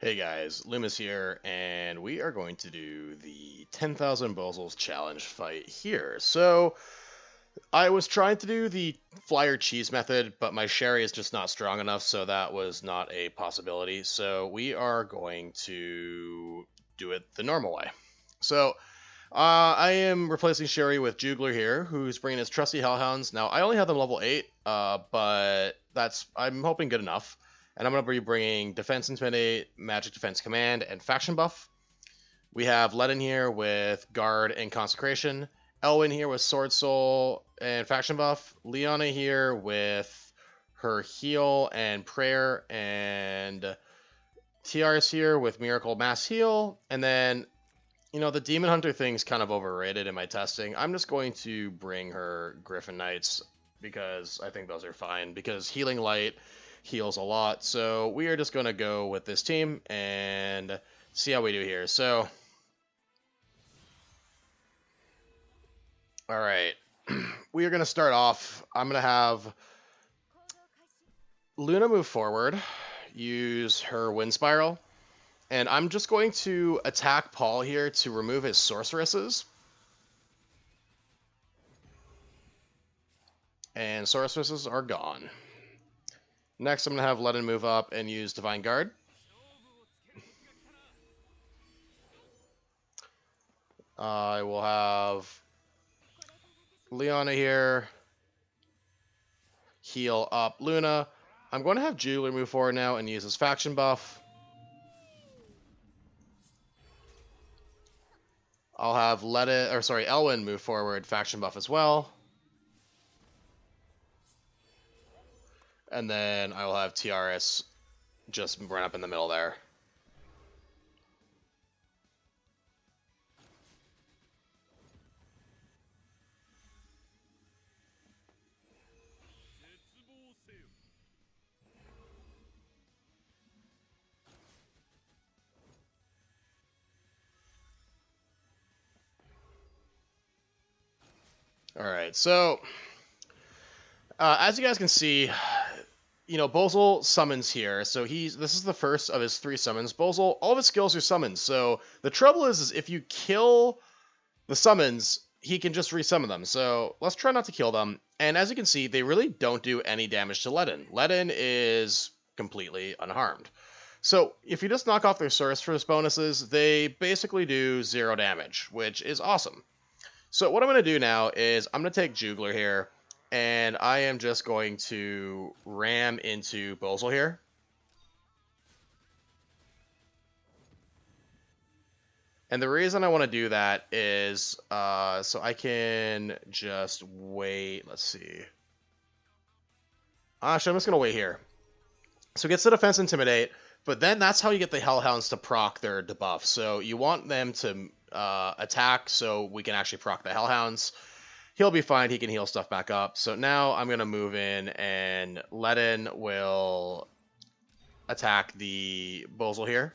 Hey guys, Loomis here, and we are going to do the 10,000 Bozels challenge fight here. So, I was trying to do the flyer cheese method, but my sherry is just not strong enough, so that was not a possibility. So, we are going to do it the normal way. So, I am replacing Sherry with Jugler here, who's bringing his trusty Hellhounds. Now, I only have them level 8, but I'm hoping good enough. And I'm going to be bringing Defense Intimidate, Magic Defense Command, and Faction Buff. We have Ledin here with Guard and Consecration. Elwyn here with Sword Soul and Faction Buff. Leona here with her Heal and Prayer. And TR's here with Miracle Mass Heal. And then, the Demon Hunter thing's kind of overrated in my testing. I'm just going to bring her Griffin Knights because I think those are fine. Because Healing Light heals a lot. So we are just going to go with this team and see how we do here. So, all right. We are going to start off. I'm going to have Luna move forward, use her Wind Spiral, and I'm just going to attack Paul here to remove his sorceresses. And sorceresses are gone. Next, I'm going to have Ledin move up and use Divine Guard. I will have Leona here heal up Luna. I'm going to have Jeweler move forward now and use his faction buff. I'll have Elwyn move forward, faction buff as well. And then I will have TRS just run up in the middle there. Alright, so as you guys can see, Bozel summons here. So this is the first of his 3 summons. Bozel, all of his skills are summons. So the trouble is if you kill the summons, he can just resummon them. So let's try not to kill them. And as you can see, they really don't do any damage to Ledin. Ledin is completely unharmed. So if you just knock off their sorceress bonuses, they basically do 0 damage, which is awesome. So what I'm going to do now is I'm going to take Jugler here, and I am just going to ram into Bozel here. And the reason I want to do that is so I can just wait. Let's see. Actually, I'm just going to wait here. So it gets the Defense Intimidate, but then that's how you get the Hellhounds to proc their debuff. So you want them to attack so we can actually proc the Hellhounds. He'll be fine. He can heal stuff back up. So now I'm going to move in, and Ledin will attack the Bozel here.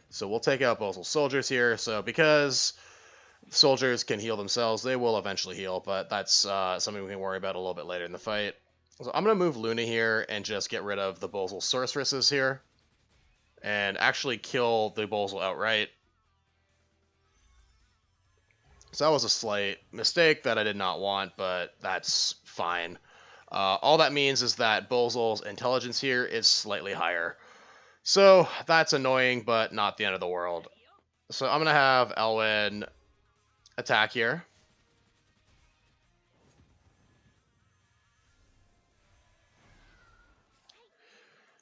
So we'll take out Bozel's soldiers here. So because soldiers can heal themselves, they will eventually heal, but that's something we can worry about a little bit later in the fight. So I'm going to move Luna here and just get rid of the Bozel sorceresses here. And actually kill the Bozel outright. So that was a slight mistake that I did not want, but that's fine. All that means is that Bozel's intelligence here is slightly higher. So that's annoying, but not the end of the world. So I'm going to have Elwyn attack here.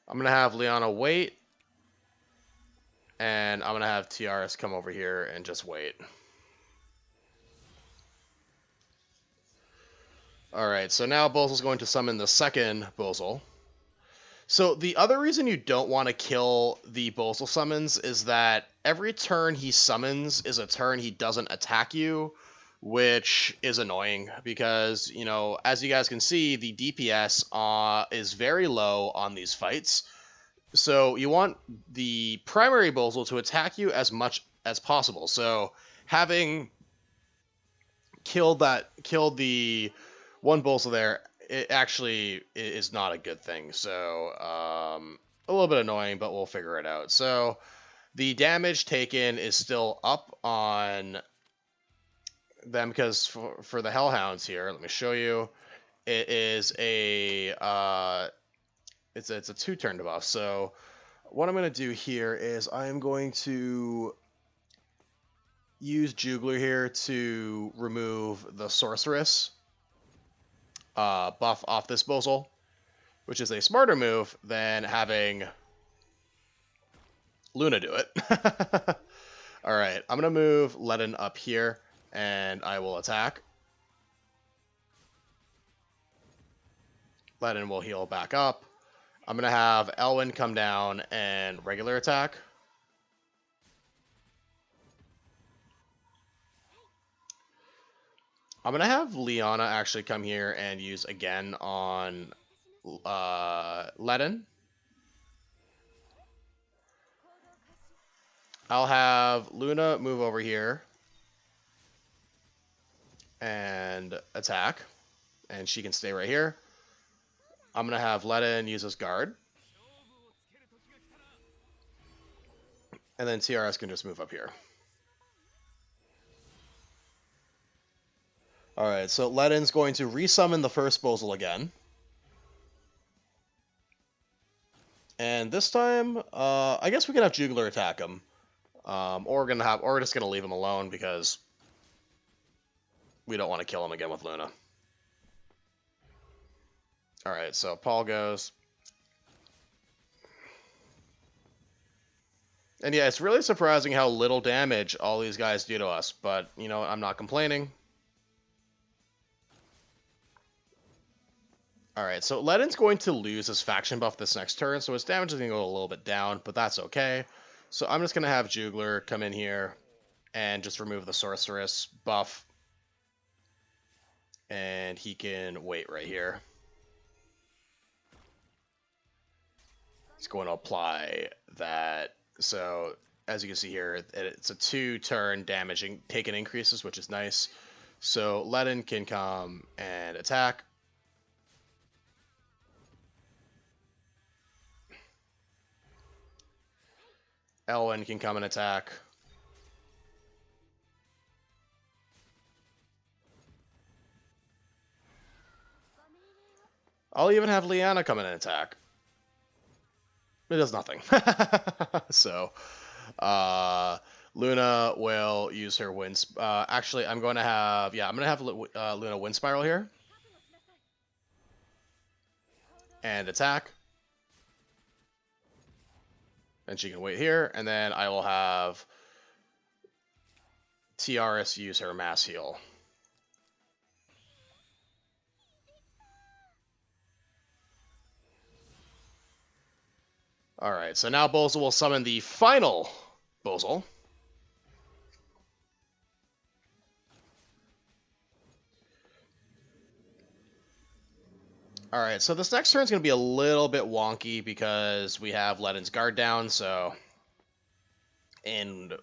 I'm going to have Leona wait. And I'm going to have TRS come over here and just wait. Alright, so now Bozel's going to summon the second Bozel. So the other reason you don't want to kill the Bozel summons is that every turn he summons is a turn he doesn't attack you, which is annoying because, as you guys can see, the DPS is very low on these fights. So you want the primary Bozel to attack you as much as possible. So having killed the one Bozel there, it actually is not a good thing. So a little bit annoying, but we'll figure it out. So the damage taken is still up on them because for the Hellhounds here, let me show you. It is a it's a 2-turn debuff. So what I'm going to do here is I am going to use Jugler here to remove the Sorceress buff off this Bozel, which is a smarter move than having Luna do it. All right, I'm going to move Ledin up here, and I will attack. Ledin will heal back up. I'm going to have Elwyn come down and regular attack. I'm going to have Liana actually come here and use again on Ledin. I'll have Luna move over here and attack, and she can stay right here. I'm going to have Ledin use his guard. And then TRS can just move up here. Alright, so Ledin's going to resummon the first Bozel again. And this time, I guess we can have Jugler attack him. Or we're just gonna leave him alone because we don't want to kill him again with Luna. Alright, so Paul goes. And yeah, it's really surprising how little damage all these guys do to us, but, you know, I'm not complaining. Alright, so Ledin's going to lose his faction buff this next turn, so his damage is going to go a little bit down, but that's okay. So I'm just going to have Jugler come in here and just remove the Sorceress buff. And he can wait right here. He's going to apply that. So as you can see here, it's a 2-turn damaging taken increases, which is nice. So Ledin can come and attack. Elwyn can come and attack. I'll even have Liana come in and attack. It does nothing. So, Luna will use her wind. Actually, I'm going to have Luna wind spiral here and attack. And she can wait here, and then I will have TRS use her mass heal. Alright, so now Bozel will summon the final Bozel. Alright, so this next turn is going to be a little bit wonky because we have Ledin's guard down, so... And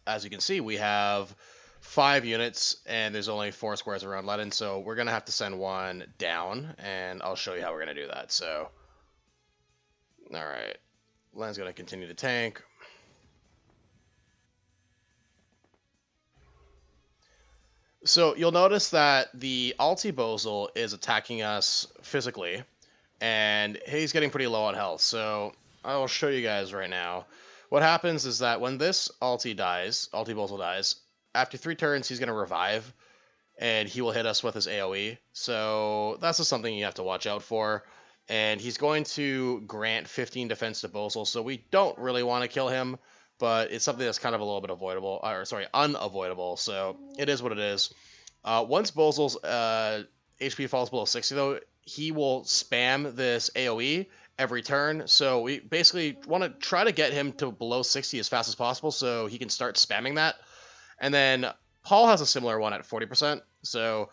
as you can see, we have 5 units, and there's only 4 squares around Ledin, so we're going to have to send one down, and I'll show you how we're going to do that, so... Alright, Ledin's going to continue to tank. So you'll notice that the Alti Bozel is attacking us physically, and he's getting pretty low on health. So I will show you guys right now. What happens is that when this Alti Bozel dies, after 3 turns he's going to revive, and he will hit us with his AoE. So that's just something you have to watch out for. And he's going to grant 15 defense to Bozel, so we don't really want to kill him. But it's something that's kind of a little bit avoidable, unavoidable, so it is what it is. Once Bozel's HP falls below 60, though, he will spam this AoE every turn, so we basically want to try to get him to below 60 as fast as possible so he can start spamming that. And then Paul has a similar one at 40%, so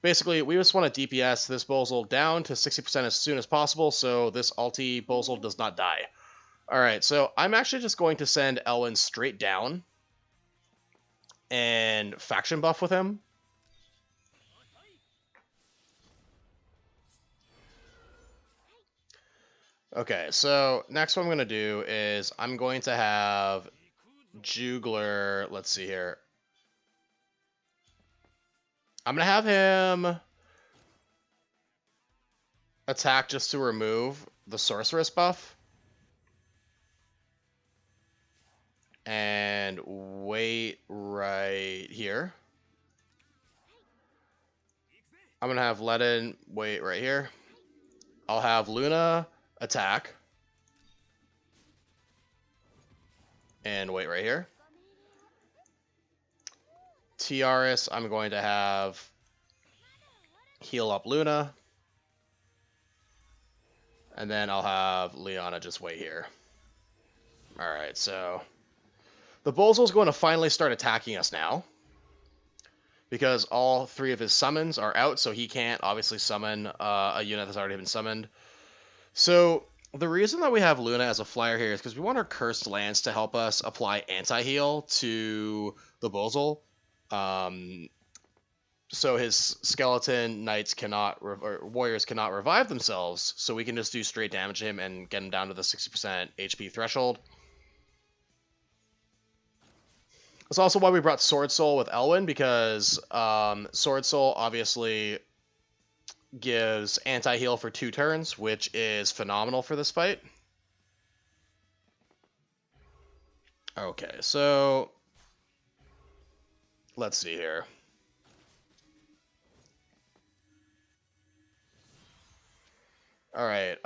basically we just want to DPS this Bozel down to 60% as soon as possible so this Alti Bozel does not die. Alright, so I'm actually just going to send Elwyn straight down and faction buff with him. Okay, so next what I'm going to do is I'm going to have Jugler, let's see here. I'm going to have him attack just to remove the Sorceress buff. And wait right here. I'm going to have Ledin wait right here. I'll have Luna attack. And wait right here. Tiaris, I'm going to have heal up Luna. And then I'll have Leona just wait here. Alright, so the Bozels going to finally start attacking us now. Because all three of his summons are out, so he can't obviously summon a unit that's already been summoned. So the reason that we have Luna as a flyer here is because we want our Cursed Lance to help us apply anti-heal to the Bozel. So his skeleton knights cannot, or warriors cannot revive themselves, so we can just do straight damage to him and get him down to the 60% HP threshold. That's also why we brought Sword Soul with Elwyn, because Sword Soul obviously gives anti-heal for 2 turns, which is phenomenal for this fight. Okay, so let's see here. All right,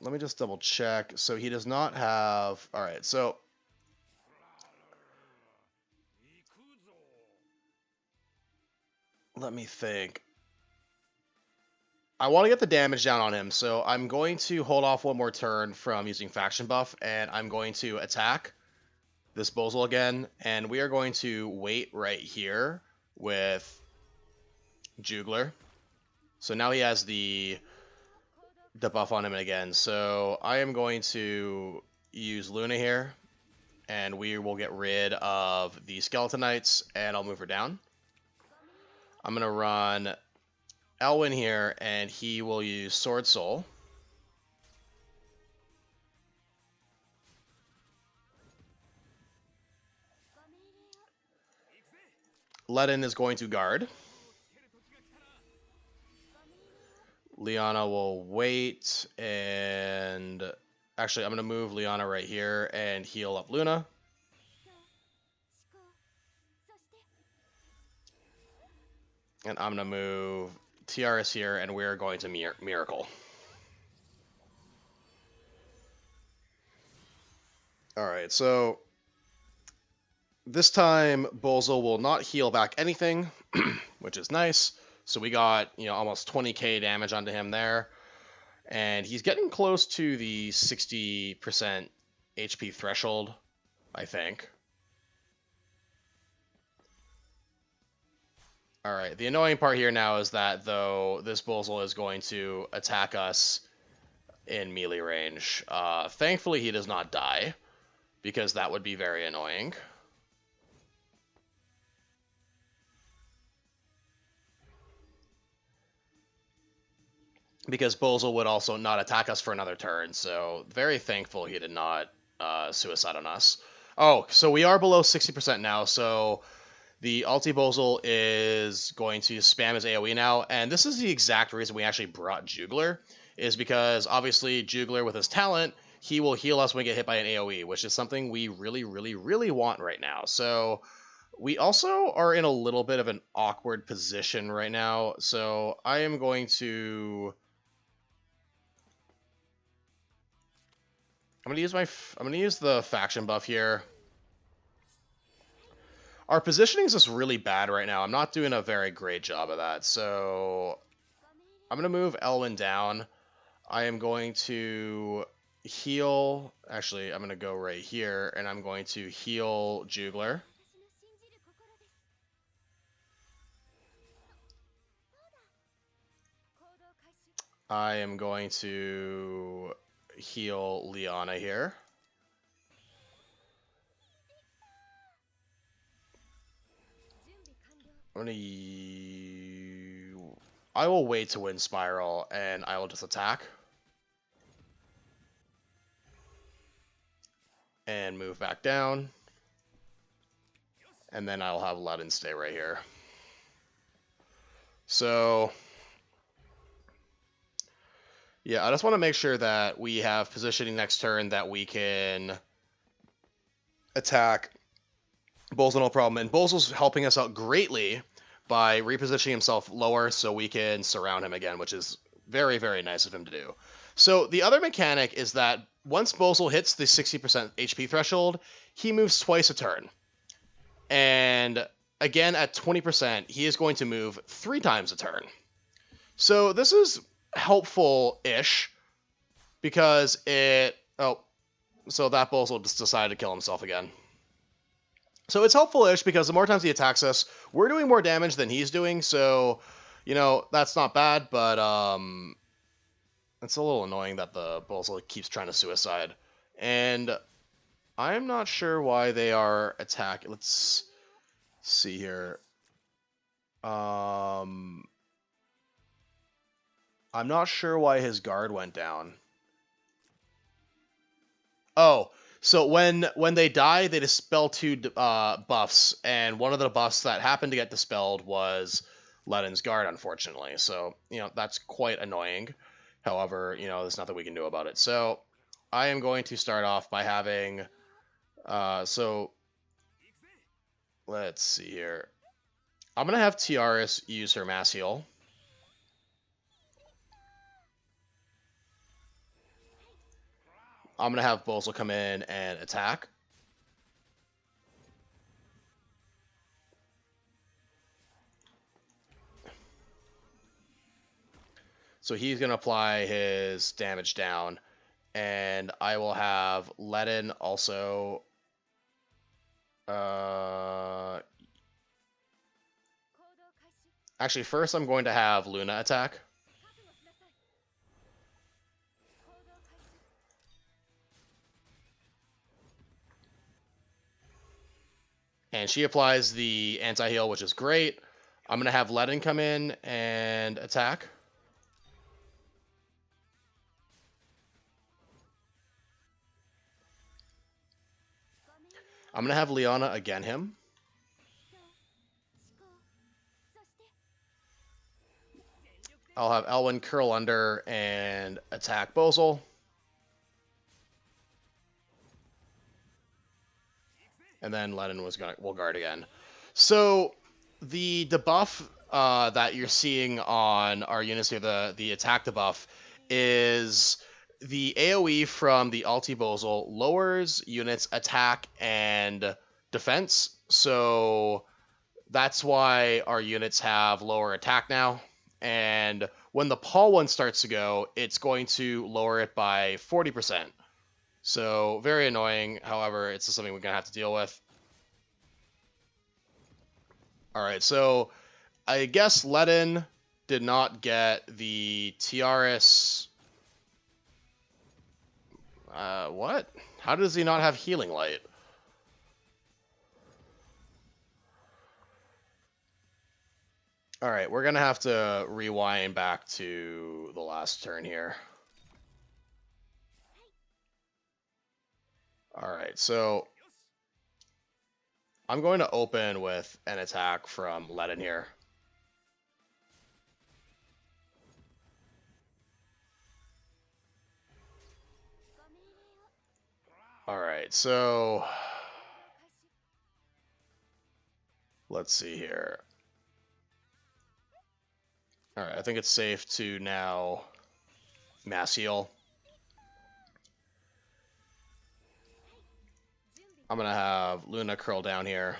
let me just double check. So he does not have... All right, so... Let me think. I want to get the damage down on him, so I'm going to hold off one more turn from using Faction Buff, and I'm going to attack this Bozel again, and we are going to wait right here with Jugler. So now he has the buff on him again. So I am going to use Luna here, and we will get rid of the Skeleton Knights, and I'll move her down. I'm going to run Elwyn here, and he will use Sword Soul. Ledin is going to guard. Liana will wait, and actually I'm going to move Liana right here and heal up Luna. And I'm going to move TRS here, and we're going to Miracle. Alright, so this time Bozel will not heal back anything, which is nice. So we got, almost 20k damage onto him there. And he's getting close to the 60% HP threshold, I think. Alright, the annoying part here now is that, though, this Bozel is going to attack us in melee range. Thankfully, he does not die, because that would be very annoying. Because Bozel would also not attack us for another turn, so very thankful he did not suicide on us. Oh, so we are below 60% now, so the Ulti Bozel is going to spam his AoE now, and this is the exact reason we actually brought Jugler, is because obviously Jugler with his talent, he will heal us when we get hit by an AoE, which is something we really, really, really want right now. So we also are in a little bit of an awkward position right now, so I am going to... I'm gonna use the faction buff here. Our positioning is just really bad right now. I'm not doing a very great job of that. So I'm gonna move Elwyn down. I am going to heal. Actually, I'm gonna go right here, and I'm going to heal Jugler. I am going to heal Liana here. I will wait to win Spiral, and I will just attack. and move back down. And then I'll have Ledin stay right here. So, yeah, I just want to make sure that we have positioning next turn that we can attack Bozels, no problem. And Bozels helping us out greatly by repositioning himself lower so we can surround him again, which is very, very nice of him to do. So the other mechanic is that once Bozel hits the 60% HP threshold, he moves twice a turn. And again, at 20%, he is going to move 3 times a turn. So this is helpful-ish because it... Oh, so that Bozel just decided to kill himself again. So it's helpful-ish because the more times he attacks us, we're doing more damage than he's doing. So, you know, that's not bad, but it's a little annoying that the Bozel keeps trying to suicide. And I'm not sure why they are attacking. Let's see here. I'm not sure why his guard went down. Oh, so when they die, they dispel 2 buffs, and one of the buffs that happened to get dispelled was Ledin's guard, unfortunately. So, you know, that's quite annoying. However, you know, there's nothing we can do about it. So, I am going to start off by having... so, let's see here. I'm going to have Tiaris use her mass heal. I'm going to have Bozel come in and attack. So he's going to apply his damage down. And I will have Ledin also... Actually, first I'm going to have Luna attack. And she applies the anti-heal, which is great. I'm going to have Ledin come in and attack. I'm going to have Leona again him. I'll have Elwyn curl under and attack Bozel. And then Ledin will guard again. So the debuff that you're seeing on our units here, the attack debuff, is the AoE from the Alti Bozel lowers units' attack and defense. So that's why our units have lower attack now. And when the Paul one starts to go, it's going to lower it by 40%. So, very annoying. However, it's just something we're going to have to deal with. Alright, so I guess Ledin did not get the Tiaris... what? How does he not have Healing Light? Alright, we're going to have to rewind back to the last turn here. Alright, so I'm going to open with an attack from Ledin here. Alright, so let's see here. Alright, I think it's safe to now mass heal. I'm going to have Luna curl down here.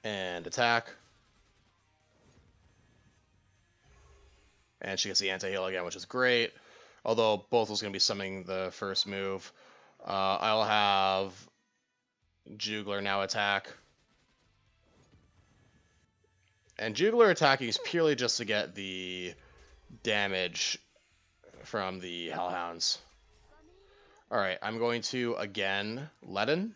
And attack. And she gets the anti-heal again, which is great. Although Bothel's going to be summoning the first move. I'll have Jugler now attack. And Jugler attacking is purely just to get the damage from the Hellhounds. Alright, I'm going to, again, Ledin.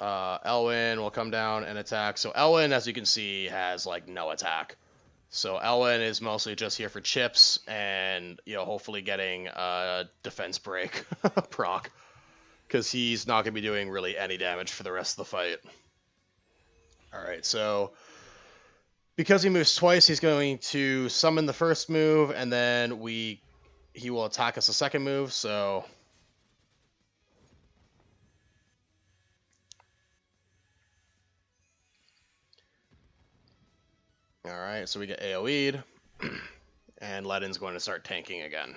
Elwyn will come down and attack. So Elwyn, as you can see, has like no attack. So Elwyn is mostly just here for chips and, you know, hopefully getting a defense break proc, because he's not going to be doing really any damage for the rest of the fight. Alright, so because he moves twice, he's going to summon the first move, and then he will attack us the second move, so... Alright, so we get AoE'd, and Ledin's going to start tanking again.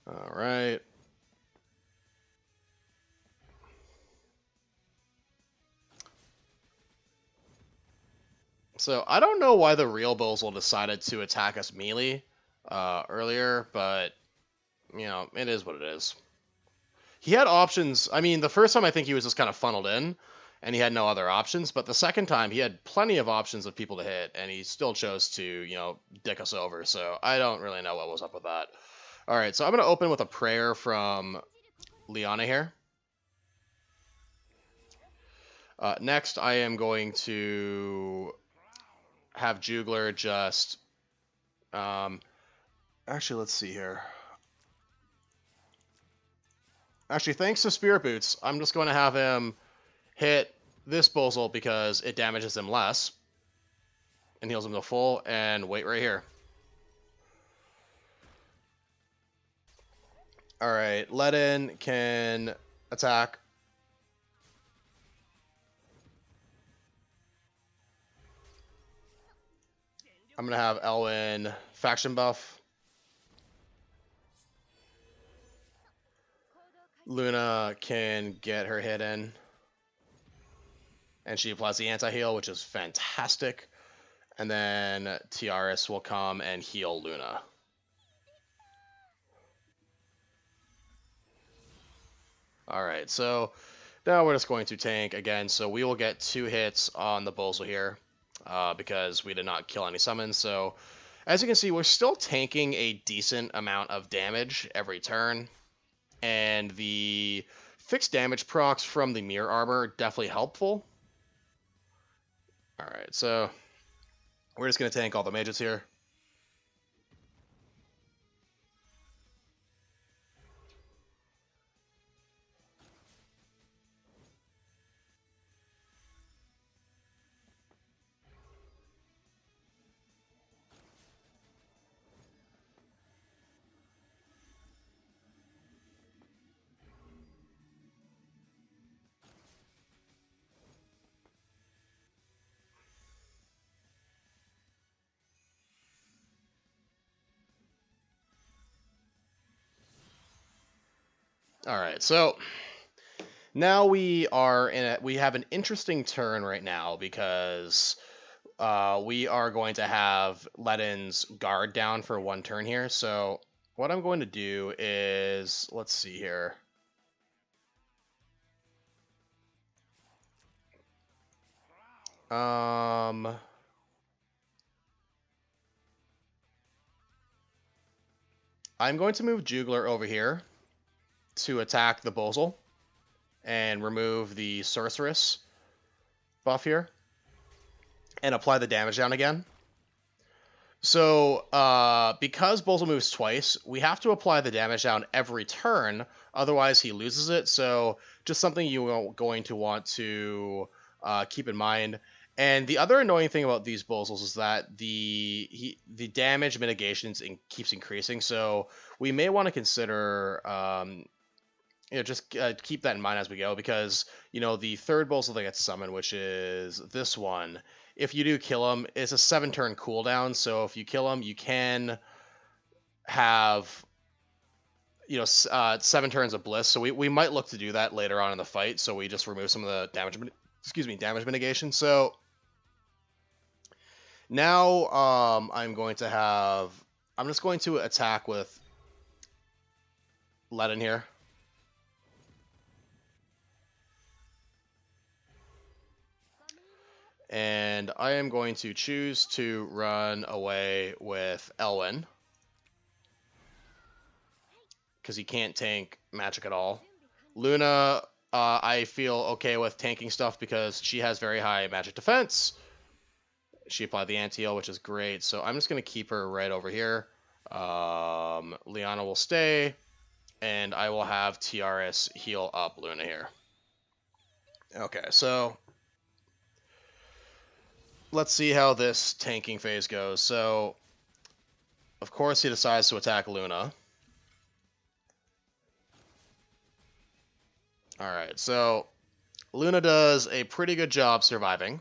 Alright. So, I don't know why the real Bozels decided to attack us melee earlier, but, you know, it is what it is. He had options. I mean, the first time I think he was just kind of funneled in, and he had no other options, but the second time he had plenty of options of people to hit, and he still chose to, you know, dick us over, so I don't really know what was up with that. Alright, so I'm going to open with a prayer from Liana here. Next, I am going to have Jugler just... actually, let's see here. Actually, thanks to Spirit Boots, I'm just going to have him hit this Bozel because it damages him less and heals him to full, and wait right here. Alright, Ledin can attack. I'm going to have Elwyn faction buff. Luna can get her hit in. And she applies the anti-heal, which is fantastic. And then Tiaris will come and heal Luna. Alright, so now we're just going to tank again. So we will get 2 hits on the Bozel here because we did not kill any summons. So as you can see, we're still tanking a decent amount of damage every turn. And the fixed damage procs from the mirror armor definitely helpful. Alright, so we're just going to tank all the mages here. Alright, so now we have an interesting turn right now because we are going to have Ledin's guard down for 1 turn here. So what I'm going to do is, let's see here. I'm going to move Jugler over here to attack the Bozel and remove the Sorceress buff here and apply the damage down again. So, because Bozel moves twice, we have to apply the damage down every turn, otherwise he loses it. So, just something you're going to want to keep in mind. And the other annoying thing about these Bozels is that the damage mitigations keeps increasing. So, we may want to consider just keep that in mind as we go, because, you know, the third Bozel that gets summoned, which is this one, if you do kill him, it's a 7-turn cooldown, so if you kill him, you can have, you know, 7 turns of bliss, so we might look to do that later on in the fight, so we just remove some of the damage mitigation. So now I'm just going to attack with Ledin here. And I am going to choose to run away with Elwyn. because he can't tank magic at all. Luna, I feel okay with tanking stuff because she has very high magic defense. She applied the anti-heal, which is great. So I'm just going to keep her right over here. Liana will stay, and I will have TRS heal up Luna here. Okay, so let's see how this tanking phase goes. So, of course, he decides to attack Luna. Alright, so Luna does a pretty good job surviving.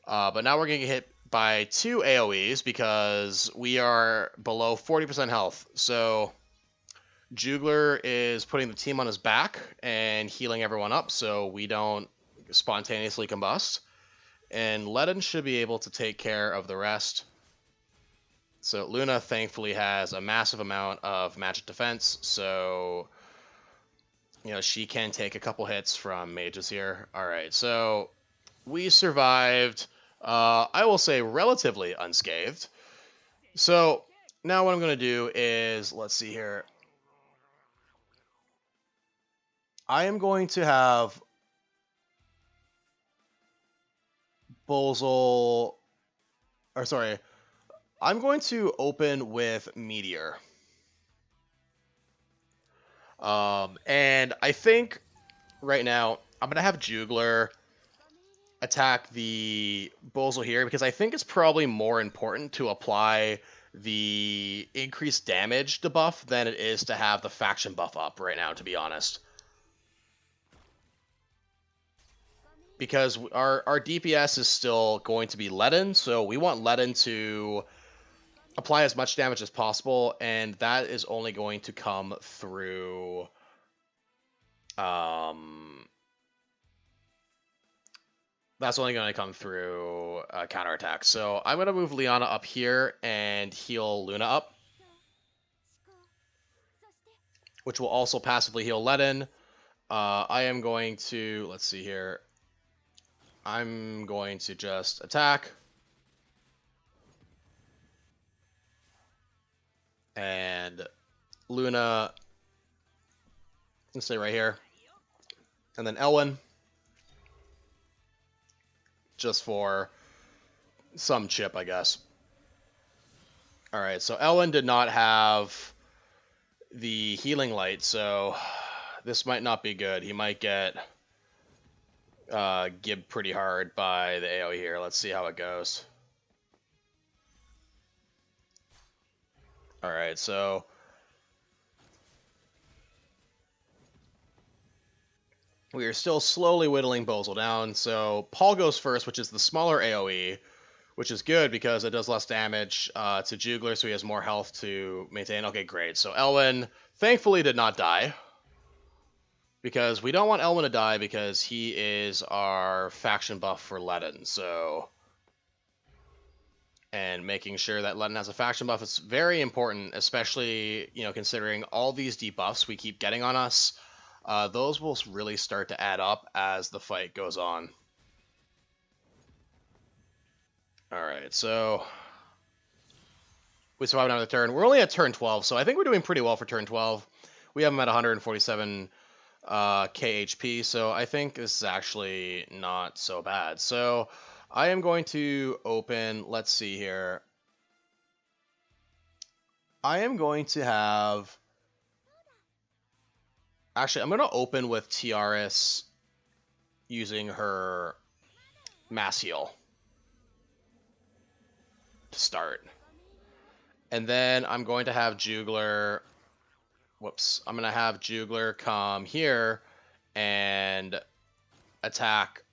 But now we're going to get hit by 2 AoEs because we are below 40% health. So Jugler is putting the team on his back and healing everyone up so we don't spontaneously combust. And Ledin should be able to take care of the rest. So Luna thankfully has a massive amount of magic defense, so she can take a couple hits from mages here. Alright, so we survived, I will say, relatively unscathed. So now what I'm going to do is, let's see here. I am going to have Bozel, or sorry, I'm going to open with Meteor. And I think right now I'm going to have Jugler attack the Bozel here because I think it's probably more important to apply the increased damage debuff than it is to have the faction buff up right now, to be honest. Because our DPS is still going to be Ledin, so we want Ledin to apply as much damage as possible, and that is only going to come through that's only going to come through counterattack. So I'm going to move Liana up here and heal Luna up, which will also passively heal Ledin. I am going to, let's see here, I'm going to just attack. And Luna can stay right here. And then Elwyn, just for some chip, I guess. Alright, so Elwyn did not have the healing light, so this might not be good. He might get gibbed pretty hard by the AoE here. Let's see how it goes. Alright, so we are still slowly whittling Bozel down. So Paul goes first, which is the smaller AoE, which is good because it does less damage to Jugler, so he has more health to maintain. Okay, great. So Elwyn thankfully did not die, because we don't want Elwyn to die because he is our faction buff for Ledin. So, and making sure that Ledin has a faction buff is very important, especially considering all these debuffs we keep getting on us. Those will really start to add up as the fight goes on. Alright, so we survived another turn. We're only at turn 12, so I think we're doing pretty well for turn 12. We have him at 147 KHP, so I think this is actually not so bad. So I am going to open, let's see here. I am going to have, actually, I'm going to open with Tiaris using her mass heal to start. And then I'm going to have Jugler, I'm going to have Jugler come here and attack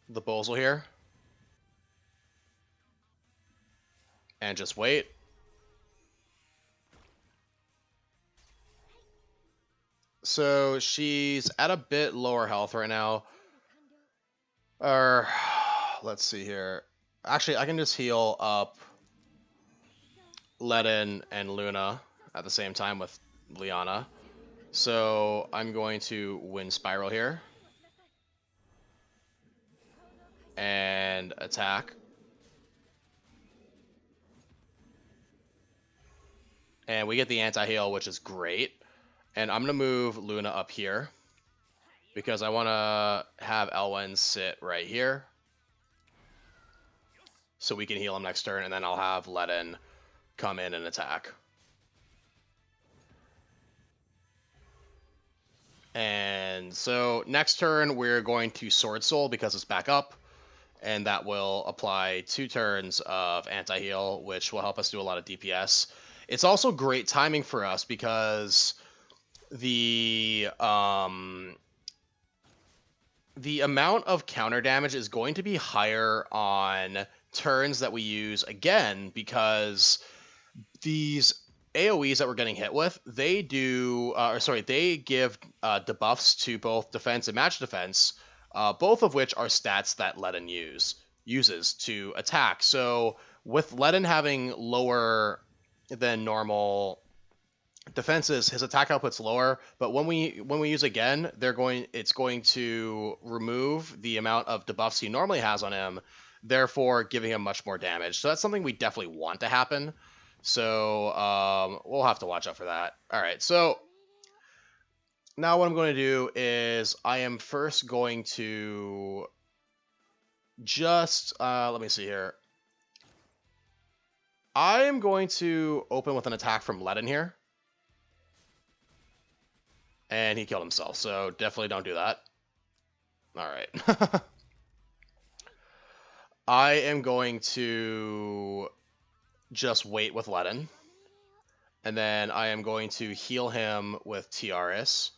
the Bozel here. And just wait. So she's at a bit lower health right now. Or, let's see here. Actually, I can just heal up Ledin and Luna at the same time with Liana. So I'm going to win Spiral here. And attack. And we get the anti-heal, which is great. And I'm going to move Luna up here because I want to have Elwyn sit right here so we can heal him next turn, and then I'll have Ledin come in and attack. And so next turn, we're going to Sword Soul because it's back up, and that will apply 2 turns of anti-heal, which will help us do a lot of DPS. It's also great timing for us because the amount of counter damage is going to be higher on turns that we use again, because these AoEs that we're getting hit with, they do, they give debuffs to both defense and match defense, both of which are stats that Ledin uses to attack. So with Ledin having lower than normal defenses, his attack output's lower, but when we use again, it's going to remove the amount of debuffs he normally has on him, therefore giving him much more damage. So that's something we definitely want to happen. So we'll have to watch out for that. All right, so now what I'm going to do is I am first going to just, let me see here. I am going to open with an attack from Ledin here. And he killed himself, so definitely don't do that. All right. I am going to just wait with Ledin. And then I am going to heal him with Tiaris.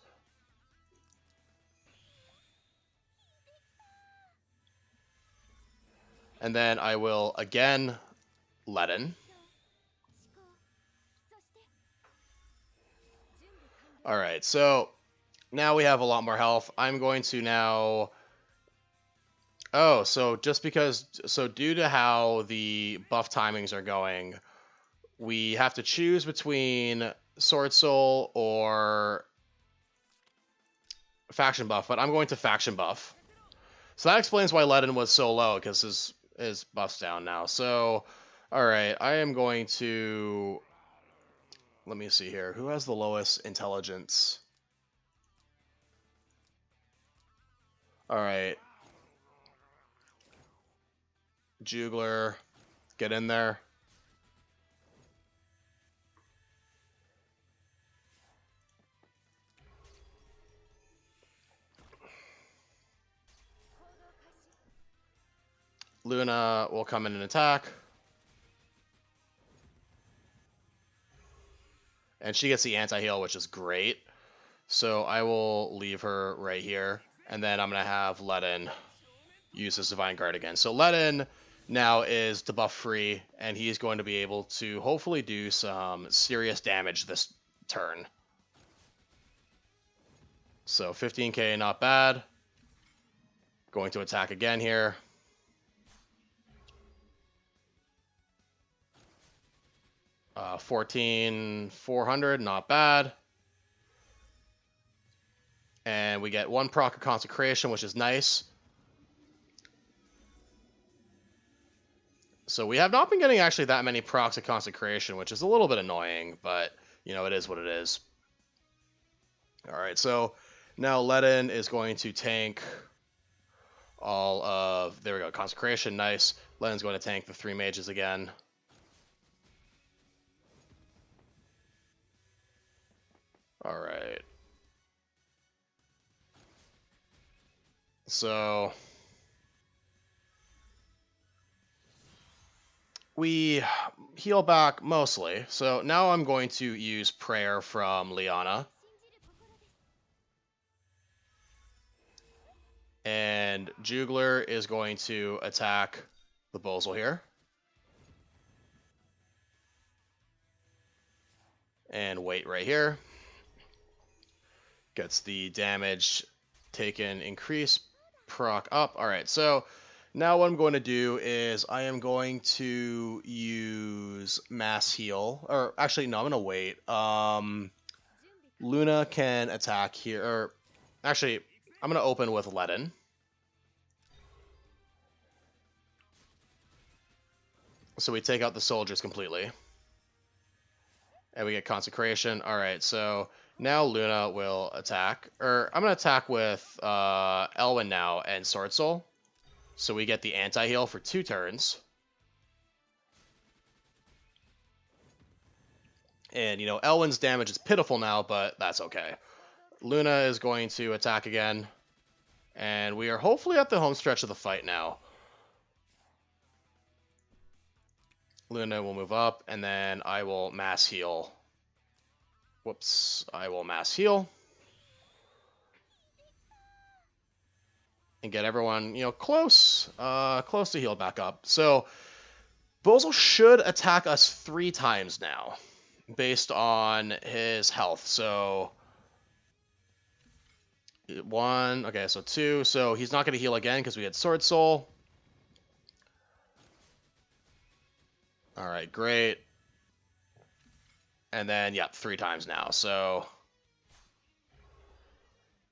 And then I will again Ledin. Alright, so now we have a lot more health. I'm going to now... Oh, so due to how the buff timings are going, we have to choose between Sword Soul or Faction Buff, but I'm going to Faction Buff. So that explains why Ledin was so low, because his buff's down now. So, alright, I am going to... Let me see here. Who has the lowest intelligence? Alright. Jugler, get in there. Luna will come in and attack. And she gets the anti-heal, which is great. So I will leave her right here. And then I'm going to have Ledin use his Divine Guard again. So Ledin now is debuff free, and he's going to be able to hopefully do some serious damage this turn. So 15k, not bad. Going to attack again here. 14,400, not bad. And we get 1 proc of Consecration, which is nice. So we have not been getting actually that many procs of Consecration, which is a little bit annoying, but, you know, it is what it is. Alright, so now Ledin is going to tank all of... There we go, Consecration, nice. Ledin's going to tank the 3 mages again. Alright. So... we heal back mostly. So now I'm going to use Prayer from Liana. And Jugler is going to attack the Bozel here. And wait right here. Gets the damage taken increase, proc up. Alright, so now what I'm going to do is I am going to use Mass Heal. Or actually, no, I'm going to wait. Luna can attack here. Or actually, I'm going to open with Ledin. So we take out the soldiers completely. And we get Consecration. Alright, so now Luna will attack. Or I'm going to attack with Elwyn now and Sword Soul. So we get the anti-heal for 2 turns. And, you know, Elwyn's damage is pitiful now, but that's okay. Luna is going to attack again. And we are hopefully at the home stretch of the fight now. Luna will move up, and then I will mass heal. Whoops. I will mass heal. And get everyone, you know, close to heal back up. So, Bozel should attack us 3 times now, based on his health. So, 1, okay, so 2. So he's not going to heal again because we had Sword Soul. Alright, great. And then, yep, 3 times now. So,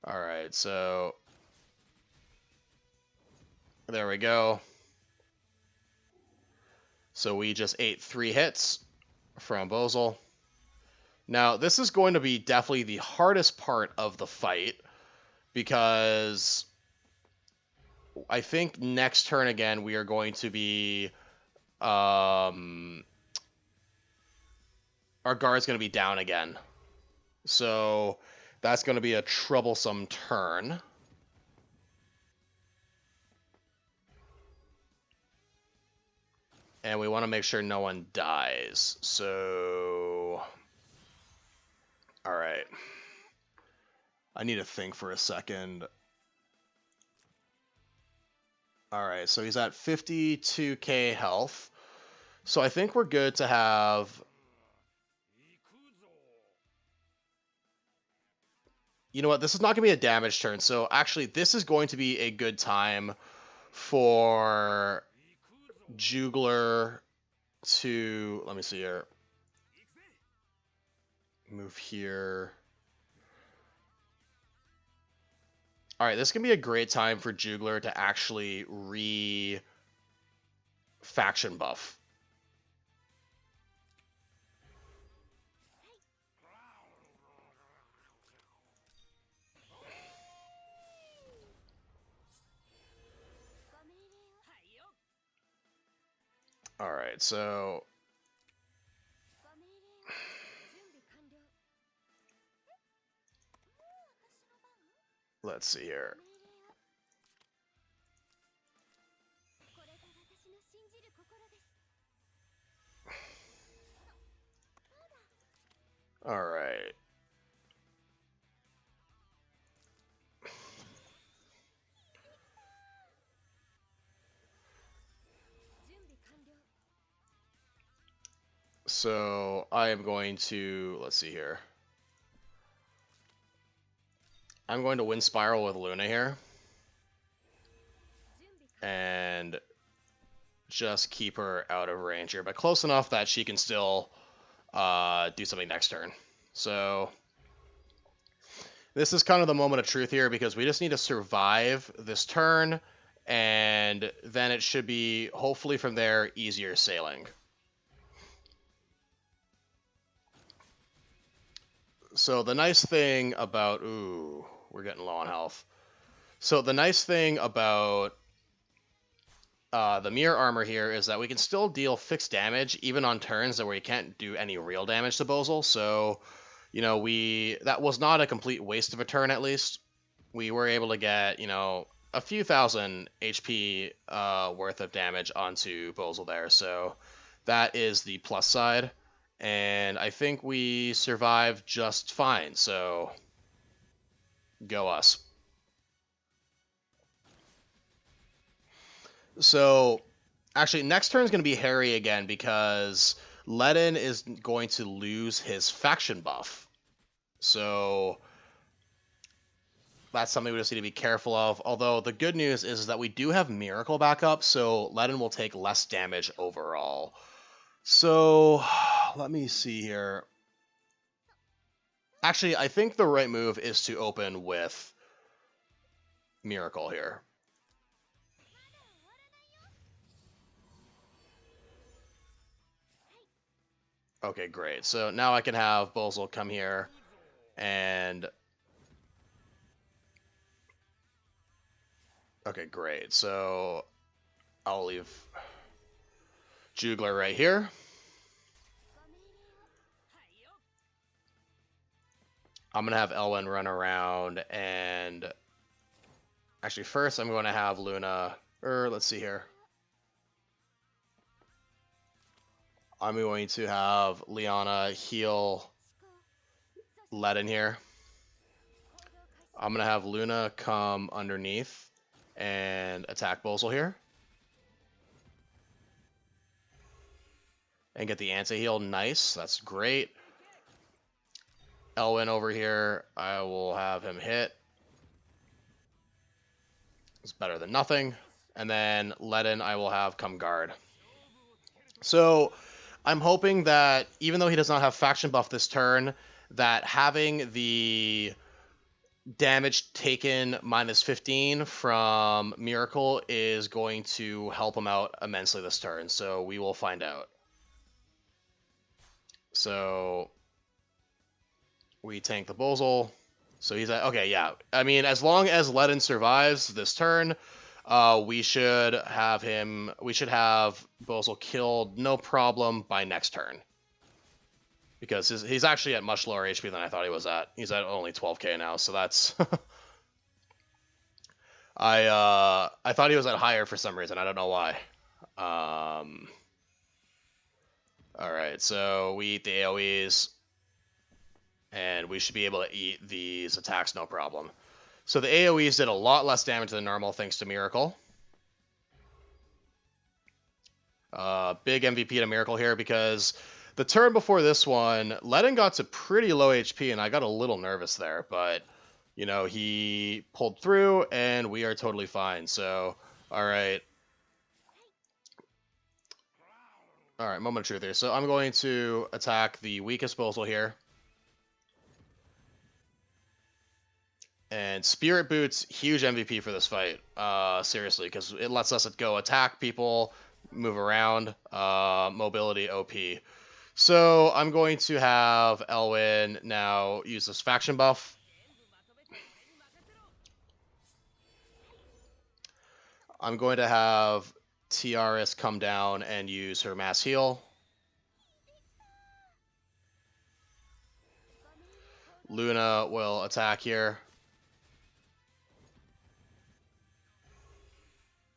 alright, so there we go. So we just ate 3 hits from Bozel. Now, this is going to be definitely the hardest part of the fight, because I think next turn again we are going to be our guard's going to be down again. So that's going to be a troublesome turn. And we want to make sure no one dies. So, all right. I need to think for a second. All right, so he's at 52k health. So I think we're good to have... You know what? This is not going to be a damage turn. So actually, this is going to be a good time for Jugler to... Let me see here. Move here. Alright, this can be a great time for Jugler to actually faction buff. Alright, so... Let's see here. Alright. So I am going to... Let's see here. I'm going to Wind Spiral with Luna here. And just keep her out of range here, but close enough that she can still do something next turn. So this is kind of the moment of truth here, because we just need to survive this turn, and then it should be, hopefully from there, easier sailing. So the nice thing about... Ooh, we're getting low on health. So the nice thing about the mirror armor here is that we can still deal fixed damage even on turns where we can't do any real damage to Bozel. So, you know, that was not a complete waste of a turn, at least. We were able to get, you know, a few thousand HP worth of damage onto Bozel there. So that is the plus side. And I think we survived just fine. So go us. So, actually, next turn is going to be Harry again, because Ledin is going to lose his faction buff. So, that's something we just need to be careful of. Although, the good news is that we do have Miracle back up, so Ledin will take less damage overall. So, let me see here. Actually, I think the right move is to open with Miracle here. Okay, great. So now I can have Bozel come here and... Okay, great. So I'll leave Jugler right here. I'm going to have Elwyn run around and... Actually, first I'm going to have Luna... let's see here. I'm going to have Liana heal Ledin here. I'm going to have Luna come underneath and attack Bozel here. And get the anti-heal. Nice. That's great. Elwyn over here, I will have him hit. It's better than nothing. And then Ledin, I will have come guard. So I'm hoping that even though he does not have faction buff this turn, that having the damage taken minus 15 from Miracle is going to help him out immensely this turn. So we will find out. So we tank the Bozel. So he's at, okay, yeah. I mean, as long as Ledin survives this turn, we should have Bozel killed no problem by next turn. Because he's actually at much lower HP than I thought he was at. He's at only 12k now, so that's... I thought he was at higher for some reason. I don't know why. Alright, so we eat the AoEs. And we should be able to eat these attacks no problem. So the AoEs did a lot less damage than normal thanks to Miracle. Big MVP to Miracle here because the turn before this one, Ledin got to pretty low HP and I got a little nervous there. But, you know, he pulled through and we are totally fine. So, alright. Alright, moment of truth here. So I'm going to attack the weakest Bozel here. And Spirit Boots, huge MVP for this fight, seriously, because it lets us go attack people, move around, mobility OP. So I'm going to have Elwyn now use this faction buff. I'm going to have Tiaris come down and use her mass heal. Luna will attack here.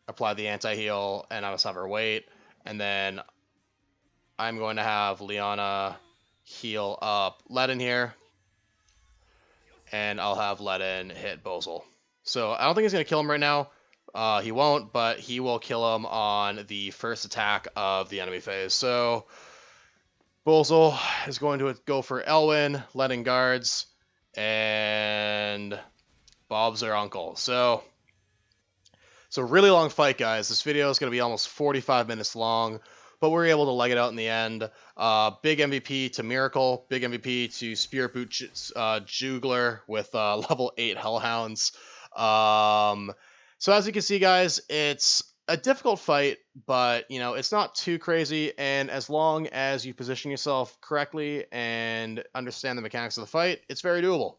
Apply the anti-heal, and I'll just have her wait. And then I'm going to have Liana heal up Ledin here. And I'll have Ledin hit Bozel. So I don't think he's going to kill him right now. He won't, but he will kill him on the first attack of the enemy phase. So Bozel is going to go for Elwyn, Ledin guards, and Bob's their uncle. So really long fight, guys. This video is going to be almost 45 minutes long, but we're able to leg it out in the end. Big MVP to Miracle, big MVP to Spirit Boot Jugler with level 8 Hellhounds. So as you can see, guys, it's a difficult fight, but, you know, it's not too crazy, and as long as you position yourself correctly and understand the mechanics of the fight, it's very doable.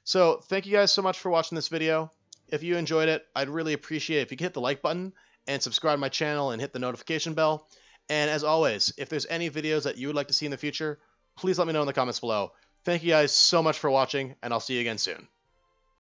So thank you guys so much for watching this video. If you enjoyed it, I'd really appreciate it if you could hit the like button and subscribe to my channel and hit the notification bell. And as always, if there's any videos that you would like to see in the future, please let me know in the comments below. Thank you guys so much for watching, and I'll see you again soon.